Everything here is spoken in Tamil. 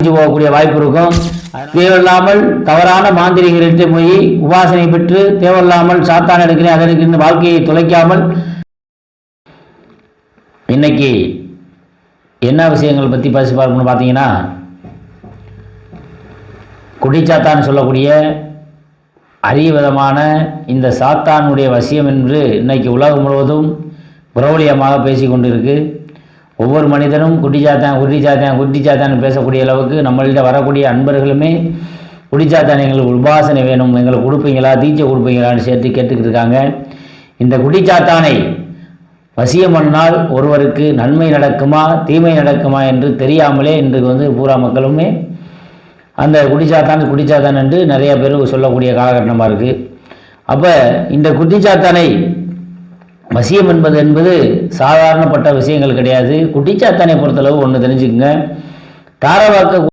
போகக்கூடிய வாய்ப்பு இருக்கும். தேவையில்லாமல் தவறான மாந்திரிகர்கிட்ட போய் உபாசனை பெற்று தேவையில்லாமல் சாத்தான் எடுக்கிறேன் அதை எடுக்கிறேன் வாழ்க்கையை தொலைக்காமல் இன்னைக்கு என்ன விஷயங்கள் பற்றி பேசி பார்க்கணும்னு பார்த்தீங்கன்னா, குடிச்சாத்தான் சொல்லக்கூடிய அரிய விதமான இந்த சாத்தானுடைய வசியம் என்று இன்னைக்கு உலகம் முழுவதும் பிரபலியமாக பேசி கொண்டிருக்கு. ஒவ்வொரு மனிதனும் குட்டிச்சாத்தான் பேசக்கூடிய அளவுக்கு நம்மள்கிட்ட வரக்கூடிய அன்பர்களுமே குடிச்சாத்தான் எங்களுக்கு உபாசனை வேணும், எங்களுக்கு கொடுப்பீங்களா, தீட்சை கொடுப்பீங்களான்னு சேர்த்து கேட்டுக்கிட்டு இருக்காங்க. இந்த குடிச்சாத்தானை வசியம் பண்ணால் ஒருவருக்கு நன்மை நடக்குமா தீமை நடக்குமா என்று தெரியாமலே இன்றைக்கு பூரா மக்களுமே அந்த குடிச்சாத்தான் என்று நிறைய பேர் சொல்லக்கூடிய காலகட்டமாக இருக்குது. அப்போ இந்த குட்டிச்சாத்தானை வசியம் என்பது சாதாரணப்பட்ட விஷயங்கள் கிடையாது. குட்டிச்சாத்தானை பொறுத்தளவு ஒன்று தெரிஞ்சுக்குங்க, தாரவாக்க